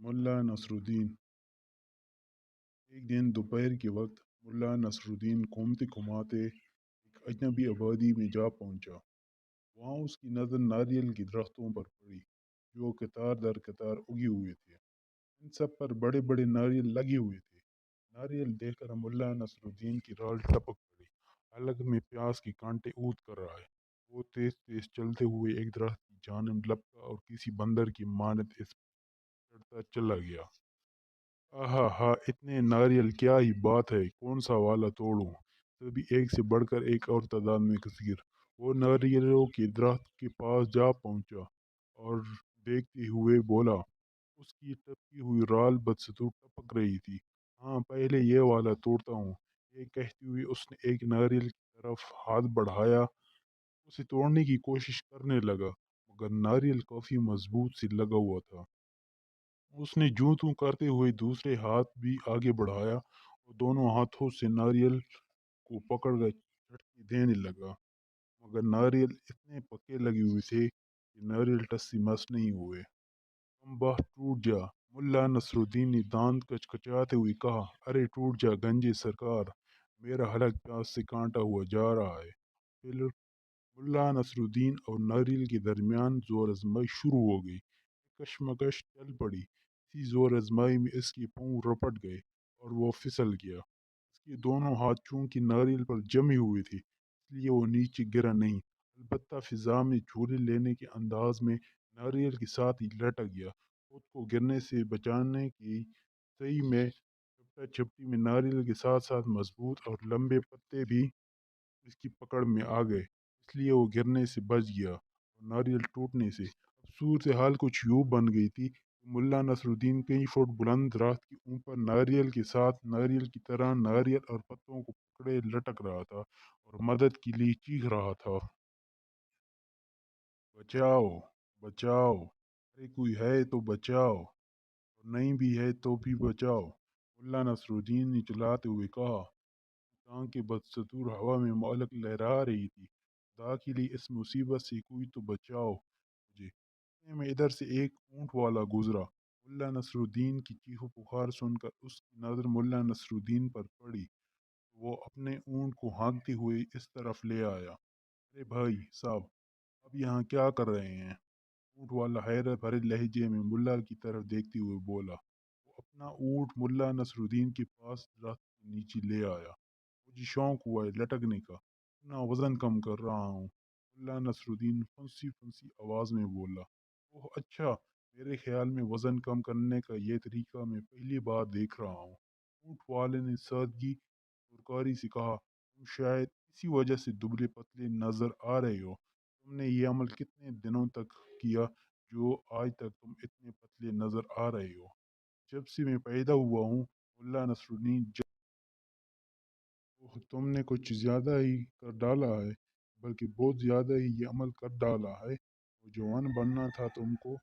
ملا نصرالدین۔ ایک دن دوپہر کے وقت ملا نصرالدین گھومتے گھماتے ایک اجنبی آبادی میں جا پہنچا۔ وہاں اس کی نظر ناریل کے درختوں پر پڑی جو قطار در قطار اگے ہوئے تھے۔ ان سب پر بڑے بڑے ناریل لگے ہوئے تھے۔ ناریل دیکھ کر ملا نصرالدین کی رال ٹپک پڑی۔ حلق میں پیاس کے کانٹے اود کر رہا ہے۔ وہ تیز تیز چلتے ہوئے ایک درخت کی جانب لپکا اور کسی بندر کی مانند اس پر چڑھتا چلا گیا۔ آہا ہا، اتنے ناریل، کیا ہی بات ہے، کون سا والا توڑوں؟ تبھی ایک سے بڑھ کر ایک اور تعداد میں کثیر وہ ناریلوں کے درخت کے پاس جا پہنچا اور دیکھتے ہوئے بولا۔ اس کی ٹپکی ہوئی رال بدستور ٹپک رہی تھی۔ ہاں، پہلے یہ والا توڑتا ہوں۔ یہ کہتے ہوئے اس نے ایک ناریل کی طرف ہاتھ بڑھایا، اسے توڑنے کی کوشش کرنے لگا، مگر ناریل کافی مضبوط سے لگا ہوا تھا۔ اس نے جوں توں کرتے ہوئے دوسرے ہاتھ بھی آگے بڑھایا اور دونوں ہاتھوں سے ناریل کو پکڑ کر جھٹکے دینے لگا، مگر ناریل اتنے پکے لگے ہوئے تھے کہ ناریل ٹس سے مس نہیں ہوئے۔ کمبخت، ٹوٹ جا! ملا نصرالدین نے دانت کچکچاتے ہوئے کہا۔ ارے ٹوٹ جا گنجے سرکار، میرا حلق پیاس سے کانٹا ہوا جا رہا ہے۔ پھر ملا نصرالدین اور ناریل کے درمیان زور آزمائی شروع ہو گئی۔ کشمکش چل پڑی۔ اسی زور آزمائی میں اس کے پاؤں رپٹ گئے اور وہ پھسل گیا۔ اس کے دونوں ہاتھ چونکہ ناریل پر جمے ہوئے تھے، اس لیے وہ نیچے گرا نہیں، البتہ فضا میں جھولے لینے کے انداز میں ناریل کے ساتھ ہی لٹک گیا۔ خود کو گرنے سے بچانے کی سعی میں چپٹا چپٹی میں ناریل کے ساتھ ساتھ مضبوط اور لمبے پتے بھی اس کی پکڑ میں آ گئے، اس لیے وہ گرنے سے بچ گیا اور ناریل ٹوٹنے سے۔ اب صورتحال کچھ یوں بن گئی تھی کہ ملا نصرالدین کئی فٹ بلند درخت کے اوپر ناریل کے ساتھ ناریل کی طرح ناریل اور پتوں کو پکڑے لٹک رہا تھا اور مدد کے لیے چیخ رہا تھا۔ بچاؤ! بچاؤ! ارے کوئی ہے تو بچاؤ! اور نہیں بھی ہے تو بھی بچاؤ! ملا نصرالدین نے چلاتے ہوئے کہا۔ ٹانکیں بدستور ہوا میں معلق لہرا رہی تھی۔ خدا کے لیے اس مصیبت سے کوئی تو بچاؤ مجھے! اتنے میں ادھر سے ایک اونٹ والا گزرا۔ ملا نصرالدین کی چیخو پکار سن کر اس کی نظر ملا نصرالدین پر پڑی۔ وہ اپنے اونٹ کو ہانکتے ہوئے اس طرف لے آیا۔ ارے بھائی صاحب، اب یہاں کیا کر رہے ہیں؟ اونٹ والا حیرت بھرے لہجے میں ملا کی طرف دیکھتے ہوئے بولا۔ وہ اپنا اونٹ ملا نصرالدین کے پاس درخت کے نیچے لے آیا۔ مجھے شوق ہوا ہے لٹکنے کا، اپنا وزن کم کر رہا ہوں، ملا نصرالدین پھنسی پھنسی آواز میں بولا۔ اوہ اچھا، میرے خیال میں وزن کم کرنے کا یہ طریقہ میں پہلی بار دیکھ رہا ہوں۔ اونٹ والے نے سادگی پرکاری سے کہا۔ تم شاید اسی وجہ سے دبلے پتلے نظر آ رہے ہو۔ تم نے یہ عمل کتنے دنوں تک کیا جو آج تک تم اتنے پتلے نظر آ رہے ہو؟ جب سے میں پیدا ہوا ہوں، ملا نصرالدین۔ اوہ، تم نے کچھ زیادہ ہی کر ڈالا ہے، بلکہ بہت زیادہ ہی یہ عمل کر ڈالا ہے۔ نوجوان بننا تھا تم کو،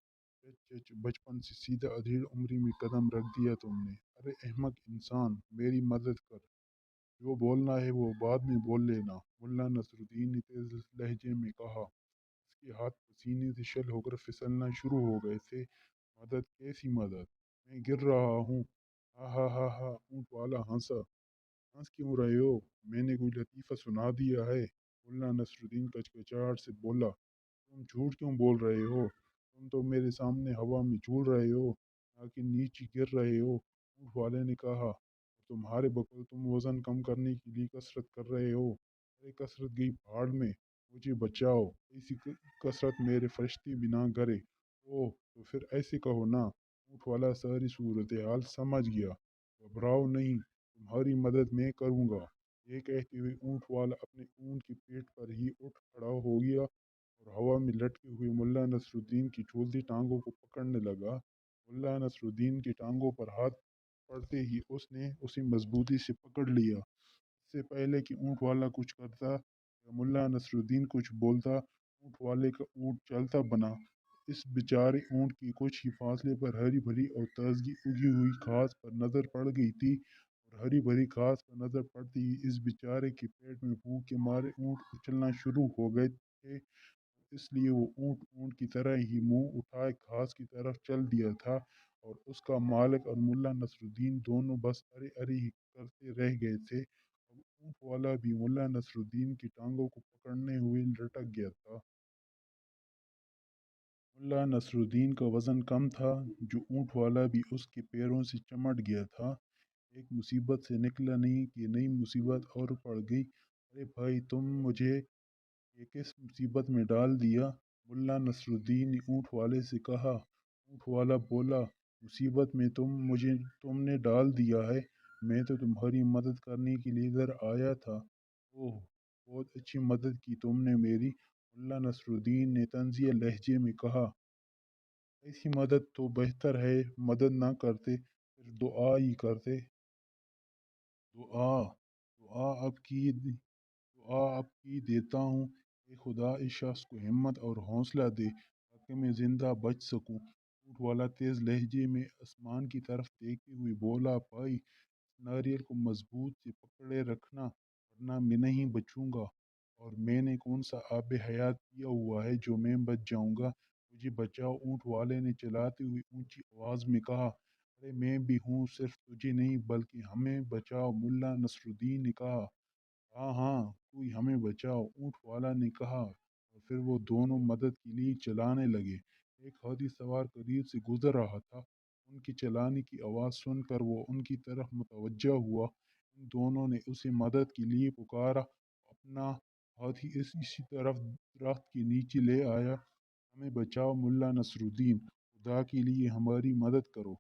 چچ چچ، بچپن سے سیدھا ادھیڑ عمری میں قدم رکھ دیا تم نے۔ ارے احمق انسان، میری مدد کر! جو بولنا ہے وہ بعد میں بول لینا، ملا نصرالدین نے تیز لہجے میں کہا۔ اس کے ہاتھ پسینے سے شل ہو کر پھسلنا شروع ہو گئے تھے۔ مدد؟ کیسی مدد؟ میں گر رہا ہوں! ہا ہا ہا ہا! اونٹ والا ہنسا۔ ہنس کیوں رہے ہو؟ میں نے کوئی لطیفہ سنا دیا ہے؟ ملا نصرالدین کچکچاہٹ سے بولا۔ تم جھوٹ کیوں بول رہے ہو؟ تم تو میرے سامنے ہوا میں جھول رہے ہو، نہ کہ نیچے گر رہے ہو، اونٹ والے نے کہا۔ اور تمہارے بقول تم وزن کم کرنے کے لیے کسرت کر رہے ہو۔ ارے کسرت گئی پھاڑ میں! مجھے بچاؤ! ایسی کسرت میرے فرشتے بھی نہ کرے۔ اوہ، تو پھر ایسے کہو نا! اونٹ والا ساری صورتحال سمجھ گیا۔ گھبراؤ نہیں، تمہاری مدد میں کروں گا۔ یہ کہتے ہوئے اونٹ والا اپنے اونٹ کے پیٹ پر ہی اٹھ کھڑا ہو گیا اور ہوا میں لٹکے ہوئے ملا نصرالدین کی جھولتی ٹانگوں کو پکڑنے لگا۔ ملا نصرالدین کی ٹانگوں پر ہاتھ پڑتے ہی اس نے اسے مضبوطی سے پکڑ لیا۔ اس سے پہلے کہ اونٹ والا کچھ کرتا یا ملا نصرالدین کچھ بولتا، اونٹ والے کا اونٹ چلتا بنا۔ اس بیچارے اونٹ کی کچھ ہی فاصلے پر ہری بھری اور تازگی اگی ہوئی گھاس پر نظر پڑ گئی تھی، اور ہری بھری گھاس پر نظر پڑتے ہی اس بیچارے کے پیٹ میں بھوک کے مارے اونٹ اچھلنا شروع ہو گئے تھے، اس لیے وہ اونٹ اونٹ کی طرح ہی منہ اٹھائے گھاس کی طرف چل دیا تھا اور اس کا مالک اور ملا نصر الدین دونوں بس ارے ارے ہی کرتے رہ گئے تھے۔ اب اونٹ والا بھی ملا نصر الدین کی ٹانگوں کو پکڑنے ہوئے لٹک گیا تھا۔ ملا نصر الدین کا وزن کم تھا، جو اونٹ والا بھی اس کے پیروں سے چمٹ گیا تھا۔ ایک مصیبت سے نکلا نہیں کہ نئی مصیبت اور پڑ گئی۔ ارے بھائی، تم مجھے یہ کس مصیبت میں ڈال دیا؟ ملا نصر الدین نے اونٹ والے سے کہا۔ اونٹ والا بولا، مصیبت میں تم نے ڈال دیا ہے، میں تو تمہاری مدد کرنے کے لیے ادھر آیا تھا۔ اوہ، بہت اچھی مدد کی تم نے میری۔ ملا نصر الدین نے طنزیہ لہجے میں کہا، ایسی مدد تو بہتر ہے مدد نہ کرتے، صرف دعا ہی کرتے۔ دعا دعا اب کی دیتا ہوں، اے خدا اس شخص کو ہمت اور حوصلہ دے تاکہ میں زندہ بچ سکوں۔ اونٹ والا تیز لہجے میں آسمان کی طرف دیکھتے ہوئے بولا، بھائی، ناریل کو مضبوط سے پکڑے رکھنا ورنہ میں نہیں بچوں گا، اور میں نے کون سا آب حیات پیا ہوا ہے جو میں بچ جاؤں گا؟ مجھے بچاؤ۔ اونٹ والے نے چلاتے ہوئے اونچی آواز میں کہا، ارے میں بھی ہوں، صرف تجھے نہیں بلکہ ہمیں بچاؤ۔ ملا نصر الدین نے کہا، ہاں ہاں، کوئی ہمیں بچاؤ، اونٹ والا نے کہا، اور پھر وہ دونوں مدد کے لیے چلانے لگے۔ ایک ہاتھی سوار قریب سے گزر رہا تھا، ان کی چلانے کی آواز سن کر وہ ان کی طرف متوجہ ہوا۔ ان دونوں نے اسے مدد کے لیے پکارا، اپنا ہاتھی اسی طرف درخت کے نیچے لے آیا۔ ہمیں بچاؤ ملا نصر الدین، خدا کے لیے ہماری مدد کرو۔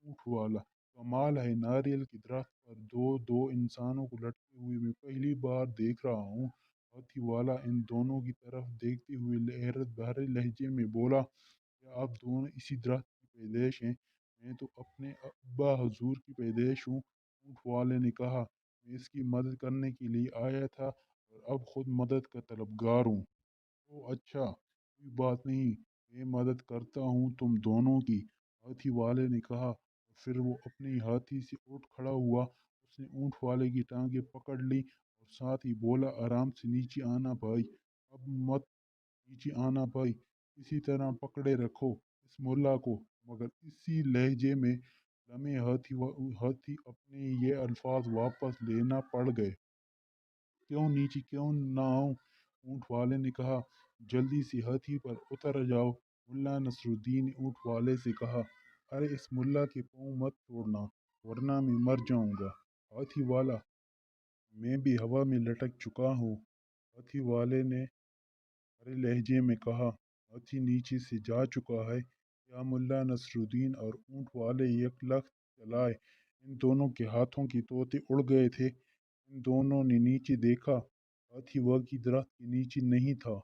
اونٹ والا، کمال ہے، ناریل کے درخت پر دو دو انسانوں کو لٹکے ہوئے میں پہلی بار دیکھ رہا ہوں۔ ہاتھی والا ان دونوں کی طرف دیکھتے ہوئے حیرت بھرے لہجے میں بولا، کیا آپ دونوں اسی درخت کی پیدائش ہیں؟ میں تو اپنے ابا حضور کی پیدائش ہوں۔ اونٹ والے نے کہا، میں اس کی مدد کرنے کے لیے آیا تھا اور اب خود مدد کا طلبگار ہوں۔ او اچھا، کوئی بات نہیں، میں مدد کرتا ہوں تم دونوں کی، ہاتھی والے نے کہا، اور پھر وہ اپنے ہاتھی سے اٹھ کھڑا ہوا۔ اس نے اونٹ والے کی ٹانگیں پکڑ لی اور ساتھ ہی بولا، آرام سے نیچے آنا بھائی، اب مت نیچے آنا بھائی، اسی طرح پکڑے رکھو اس ملا کو۔ مگر اسی لہجے میں لمحے ہاتھی اپنے یہ الفاظ واپس لینا پڑ گئے۔ کیوں نیچے کیوں نہ آؤں؟ اونٹ والے نے کہا، جلدی سے ہاتھی پر اتر جاؤ۔ ملا نصر الدین نے اونٹ والے سے کہا، ارے اس ملا کے پاؤں مت توڑنا ورنہ میں مر جاؤں گا۔ ہاتھی والا، میں بھی ہوا میں لٹک چکا ہوں، ہاتھی والے نے ہرے لہجے میں کہا۔ ہاتھی نیچے سے جا چکا ہے کیا؟ ملا نصر الدین اور اونٹ والے یک لخت چلائے۔ ان دونوں کے ہاتھوں کے طوطے اڑ گئے تھے۔ ان دونوں نے نیچے دیکھا، ہاتھی واقعی درخت کے نیچے نہیں تھا،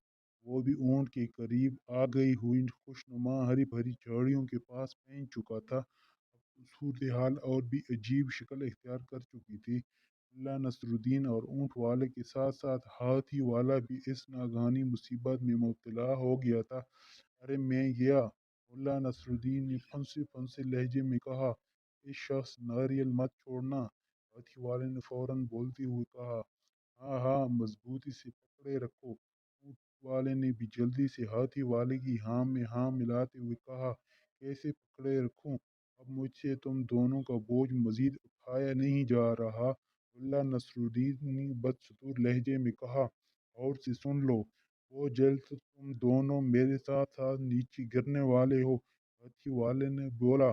وہ بھی اونٹ کے قریب آ گئی ہوئی خوشنما ہری بھری جھاڑیوں کے پاس پہنچ چکا تھا۔ اب صورتحال اور بھی عجیب شکل اختیار کر چکی تھی۔ ملا نصر الدین اور اونٹ والے کے ساتھ ساتھ ہاتھی والا بھی اس ناگہانی مصیبت میں مبتلا ہو گیا تھا۔ ارے میں گیا، ملا نصر الدین نے پھنسے پھنسے لہجے میں کہا، اس شخص ناریل مت چھوڑنا۔ ہاتھی والے نے فوراً بولتے ہوئے کہا، ہاں ہاں، مضبوطی سے پکڑے رکھو۔ اونٹ والے نے بھی جلدی سے ہاتھی والے کی ہاں میں ہاں ملاتے ہوئے کہا، کیسے پکڑے رکھوں؟ اب مجھ سے تم دونوں کا بوجھ مزید اٹھایا نہیں جا رہا۔ ملا نصر الدین نے بدستور لہجے میں کہا، اور سے سن لو، بہت جلد تم دونوں میرے ساتھ ساتھ نیچے گرنے والے ہو۔ ہاتھی والے نے بولا،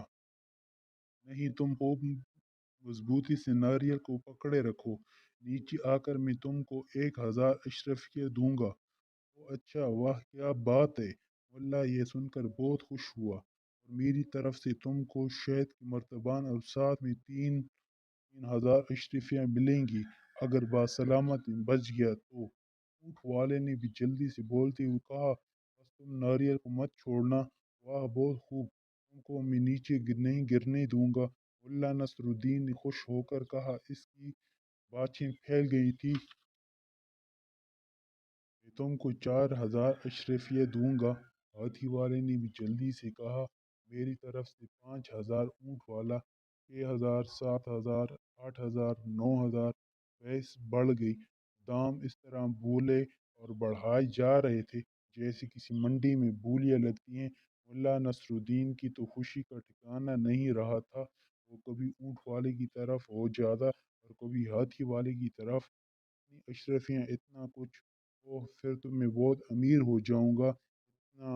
نہیں، تم خوب مضبوطی سے ناریل کو پکڑے رکھو، نیچے آ کر میں تم کو 1000 اشرفیہ دوں گا۔ او اچھا، واہ کیا بات ہے! ملا یہ سن کر بہت خوش ہوا، اور میری طرف سے تم کو شہد کے مرتبان اور ساتھ میں 3000 اشرفیاں ملیں گی اگر باسلامت بچ گیا تو۔ اونٹ والے نے بھی جلدی سے بولتے ہوئے کہا، بس تم ناریل کو مت چھوڑنا۔ واہ بہت خوب، تم کو میں نیچے نہیں گرنے دوں گا۔ ملا نصر الدین نے خوش ہو کر کہا، اس کی باچھیں پھیل گئی تھی، میں تم کو 4000 اشرفیہ دوں گا۔ ہاتھی والے نے بھی جلدی سے کہا، میری طرف سے 5000۔ اونٹ والا، 6000، 7000، 8000، 9000، بحث بڑھ گئی۔ دام اس طرح بولے اور بڑھائے جا رہے تھے جیسے کسی منڈی میں بولیاں لگتی ہیں۔ ملا نصرالدین کی تو خوشی کا ٹھکانہ نہیں رہا تھا۔ وہ کبھی اونٹ والے کی طرف ہو جاتا اور کبھی ہاتھی والے کی طرف۔ اتنی اشرفیاں، اتنا کچھ، اوہ پھر تو میں بہت امیر ہو جاؤں گا، اتنا